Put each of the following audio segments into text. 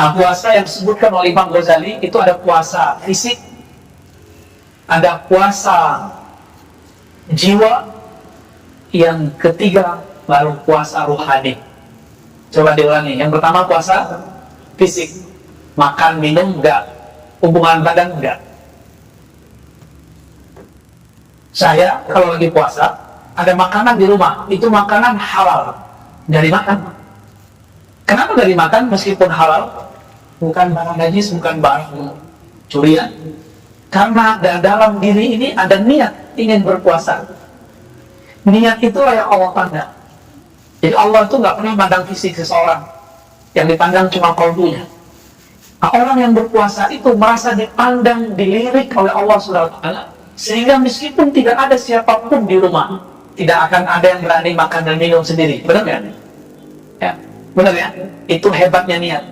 Puasa yang disebutkan oleh Imam Ghazali itu ada puasa fisik, ada puasa jiwa, yang ketiga baru puasa rohani. Coba diulangi. Yang pertama puasa fisik, makan minum enggak, hubungan badan enggak. Saya kalau lagi puasa ada makanan di rumah, itu makanan halal, dari makan. Kenapa dari makan meskipun halal? Bukan barang najis, bukan barang curian. Karena dalam diri ini ada niat ingin berpuasa. Niat itulah yang Allah pandang. Jadi Allah itu nggak pernah pandang fisik seseorang, yang dipandang cuma kalbunya. Nah, orang yang berpuasa itu merasa dipandang, dilirik oleh Allah SWT, sehingga meskipun tidak ada siapapun di rumah, tidak akan ada yang berani makan dan minum sendiri. Benar kan? Ya, benar ya? Itu hebatnya niat.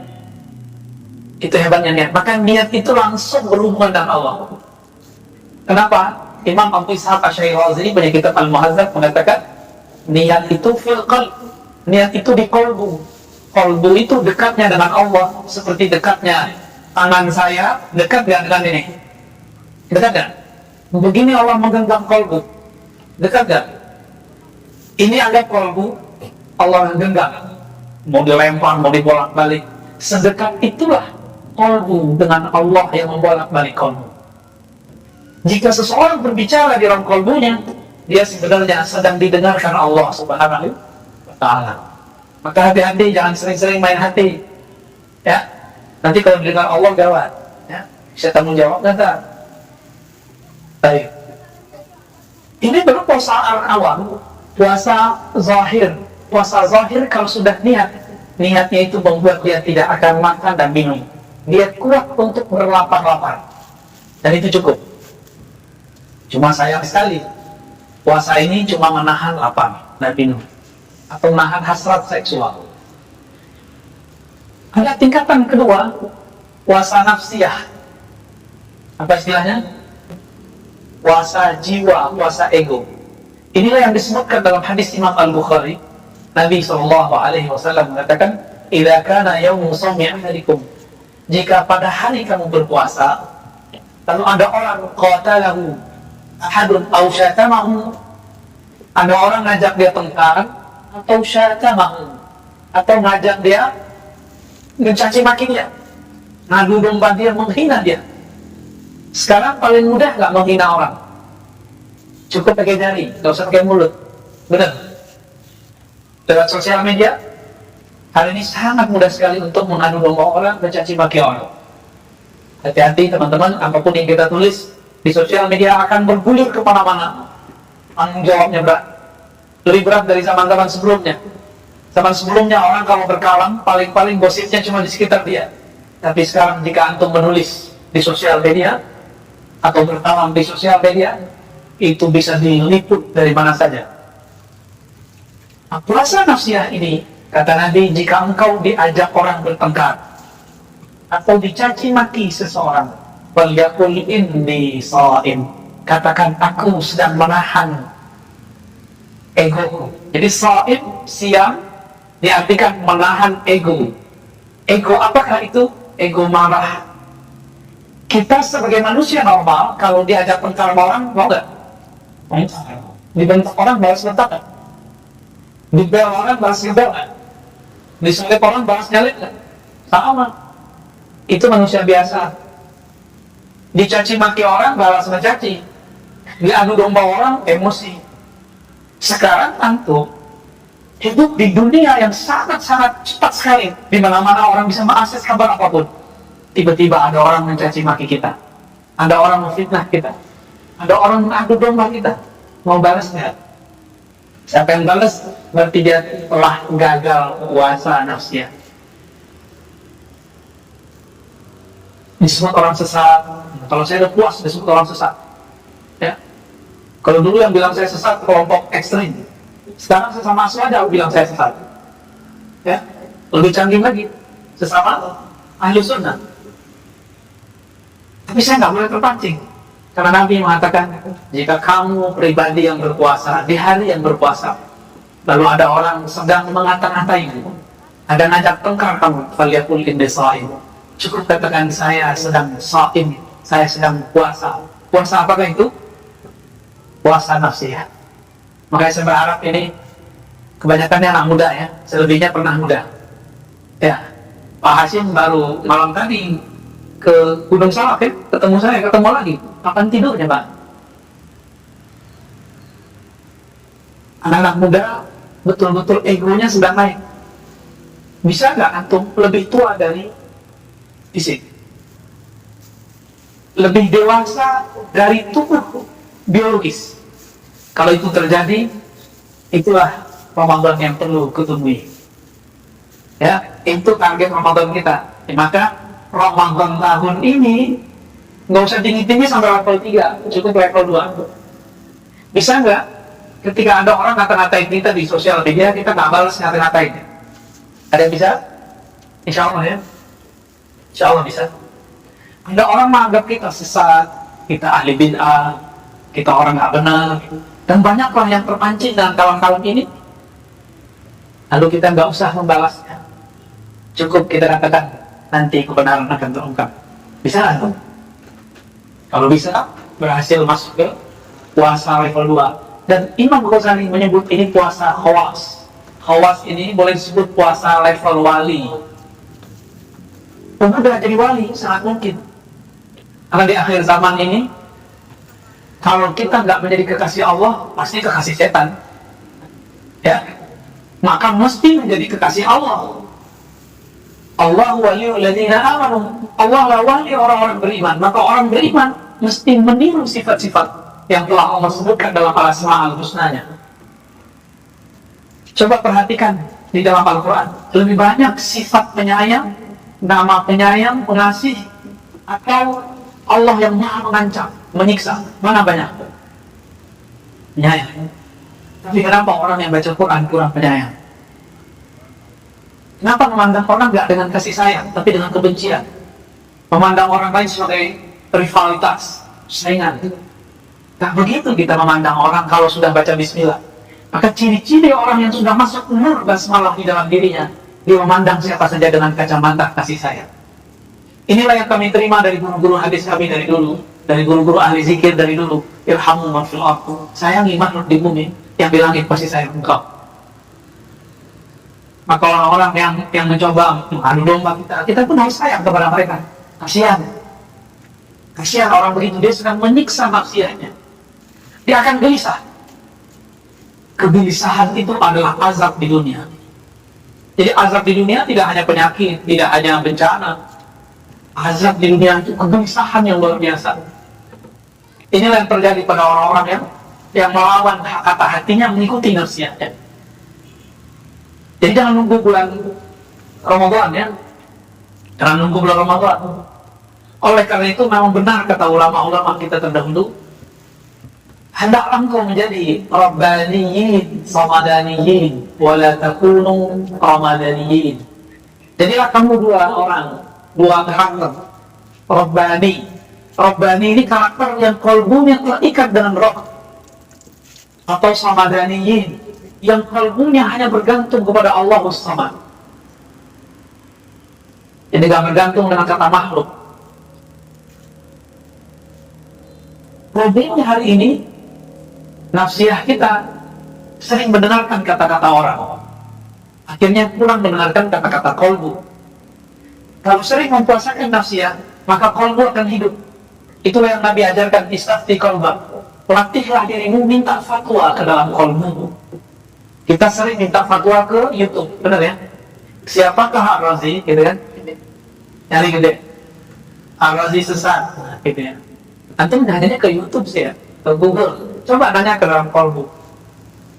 Itu hebatnya niat. Maka niat itu langsung berhubungan dengan Allah. Kenapa? Imam Abu Ishaq Ash-Shirazi punya kitab Al-Muhadzab mengatakan, niat itu fil qalb. Niat itu di qalbu. Qalbu itu dekatnya dengan Allah, seperti dekatnya tangan saya, dekat gak dengan ini? Dekat gak? Begini Allah menggenggam qalbu. Dekat gak? Ini ada qalbu, Allah genggam. Mau dilempar, mau dibolak-balik. Sedekat itulah qalbu dengan Allah yang membolak-balik qalbu. Jika seseorang berbicara di dalam qalbunya, dia sebenarnya sedang didengarkan Allah Subhanahu wa ta'ala. Maka hati-hati, jangan sering-sering main hati. Ya, nanti kalau didengar Allah gawat. Ya, bisa tanggung jawab nggak? Baik. Ini baru puasa awal, puasa zahir. Puasa zahir kalau sudah niatnya itu membuat dia tidak akan makan dan minum. Dia kuat untuk berlapar-lapar. Dan itu cukup. Cuma sayang sekali, puasa ini cuma menahan lapar dan minum, atau menahan hasrat seksual. Ada tingkatan kedua, puasa nafsiyah. Apa istilahnya? Puasa jiwa, puasa ego. Inilah yang disebutkan dalam hadis Imam Al-Bukhari. Nabi SAW mengatakan, "Idza kana yaumu shaumi ahadikum." Jika pada hari kamu berpuasa, lalu ada orang qatalahu ahadun aw syatamahu, ada orang ngajak dia tengkar, atau syatamahu, atau ngajak dia mencaci maki dia, ngadu domba dia, menghina dia. Sekarang paling mudah nggak menghina orang? Cukup pakai jari, nggak usah pakai mulut. Benar? Lewat sosial media, hari ini sangat mudah sekali untuk mengadu domba orang, mencaci maki orang. Hati-hati teman-teman, apapun yang kita tulis di sosial media akan bergulir kemana-mana. Tanggung jawabnya berat, lebih berat dari zaman-zaman sebelumnya. Zaman sebelumnya orang kalau berkalam, paling-paling gosipnya cuma di sekitar dia. Tapi sekarang jika antum menulis di sosial media, atau berkalam di sosial media, itu bisa diliput dari mana saja. Nah, puasa nafsiyah ini, kata Nabi, jika engkau diajak orang bertengkar, atau dicaci maki seseorang, "Falyaqul inni sha'im." Katakan, aku sedang menahan egoku. Jadi sha'im, siam, diartikan menahan ego. Ego apakah itu? Ego marah. Kita sebagai manusia normal, kalau diajak tengkar orang, mau nggak? Dibentak orang, balas bentak nggak? Dibel orang, balas dibel nggak? Diselip orang, balas nyalip nggak? Sama. Itu manusia biasa. Dicaci maki orang, balas mencaci. Diadu domba orang, emosi. Sekarang antum hidup di dunia yang sangat-sangat cepat sekali, di mana-mana orang bisa mengakses kabar apapun. Tiba-tiba ada orang mencaci maki kita, ada orang memfitnah kita, ada orang mengadu domba kita. Mau balas nggak? Siapa yang balas, berarti dia telah gagal puasa nafsiyah. Disebut orang sesat. Kalau saya udah puas, disebut orang sesat. Ya. Kalau dulu yang bilang saya sesat kelompok ekstrim, sekarang sesama aswada bilang saya sesat. Ya. Lebih canggih lagi, sesama ahli sunnah. Tapi saya nggak boleh terpancing, karena Nabi mengatakan, jika kamu pribadi yang berpuasa di hari yang berpuasa, lalu ada orang sedang mengata-ngatainmu, Ada ngajak tengkar kamu, falyaqul inni shaim. Cukup katakan saya sedang shaim, saya sedang puasa. Puasa apakah itu? Puasa nafsiyah. Makanya saya berharap ini kebanyakannya anak muda ya, selebihnya pernah muda. Ya, Pak Hasyim baru malam tadi ke Gunung Salak ya, ketemu lagi. Kapan tidurnya Pak? Anak-anak muda betul-betul egonya sedang naik. Bisa nggak antum lebih tua dari fisik, lebih dewasa dari tubuh biologis? Kalau itu terjadi, itulah Ramadan yang perlu kutemui. Ya, itu target Ramadan kita. Maka Ramadan tahun ini nggak usah tinggi-tinggi sampai level 3, cukup level 2. Bisa nggak ketika ada orang ngata-ngatain kita di sosial media, kita nggak balas ngata-ngatain? Ada yang bisa? Insya Allah ya. Insya Allah bisa. Ada orang menganggap kita sesat, kita ahli bid'ah, kita orang nggak benar, dan banyaklah yang terpancing dengan kawan-kawan ini. Lalu kita nggak usah membalasnya. Cukup kita katakan, nanti kebenaran akan terungkap. Bisa nggak? Kalau bisa, berhasil masuk ke puasa level 2. Dan Imam Ghazali menyebut ini puasa khawas. Khawas ini boleh disebut puasa level wali. Pemuda jadi wali sangat mungkin. Karena di akhir zaman ini, kalau kita nggak menjadi kekasih Allah, pasti kekasih setan. Ya, maka mesti menjadi kekasih Allah. Allah waliyul ladzina amanu. Allah lah wali orang-orang beriman. Maka orang beriman mesti meniru sifat-sifat yang telah Allah sebutkan dalam al-asma'ul husnanya. Coba perhatikan di dalam Al-Quran, lebih banyak sifat penyayang, nama penyayang, pengasih, atau Allah yang maha mengancam, menyiksa? Mana banyak? Penyayang. Tapi kenapa orang yang baca Quran kurang penyayang? Kenapa memandang orang nggak dengan kasih sayang, tapi dengan kebencian? Memandang orang lain sebagai rivalitas, saingan. Nah begitu kita memandang orang kalau sudah baca Bismillah. Maka ciri-ciri orang yang sudah masuk nur basmalah di dalam dirinya, dia memandang siapa saja dengan kacamata kasih sayang. Inilah yang kami terima dari guru-guru hadis kami dari dulu, dari guru-guru ahli zikir dari dulu. Irhamu man fil ardh, sayangi makhluk di bumi, yang di langit pasti sayang engkau. Maka orang-orang yang mencoba mengadu domba kita pun harus sayang kepada mereka. Kasihan orang begitu, dia sedang menyiksa maksiatnya. Dia akan gelisah. Kegelisahan itu adalah azab di dunia. Jadi azab di dunia tidak hanya penyakit, tidak hanya bencana. Azab di dunia itu kegelisahan yang luar biasa. Inilah yang terjadi pada orang-orang yang melawan kata hatinya, mengikuti nafsinya. Jadi jangan nunggu bulan Ramadan ya. Jangan nunggu bulan Ramadan. Oleh karena itu memang benar kata ulama-ulama kita terdahulu, hendaklah engkau menjadi Rabbaniyin, Samadaniyin, wala takunu Ramadaniyin. Jadilah kamu dua karakter. Rabbani. Rabbani ini karakter yang kalbunya terikat dengan Rabb. Atau Samadaniyin, yang kalbunya hanya bergantung kepada Allah Samad. Jadi gak bergantung dengan kata makhluk. Problemnya hari ini, nafsiyah kita sering mendengarkan kata-kata orang, akhirnya kurang mendengarkan kata-kata kolbu. Kalau sering mempuasakan nafsiyah, maka kolbu akan hidup. Itulah yang Nabi ajarkan, istafti kolbak. Latihlah dirimu, minta fatwa ke dalam kolbu. Kita sering minta fatwa ke YouTube, benar ya? Siapakah Ar-Razi, gitu kan? Nyari gede. Ar-Razi sesat, gitu ya. Nanti nanyanya ke YouTube sih ya, ke Google. Coba nanya ke dalam kolbu.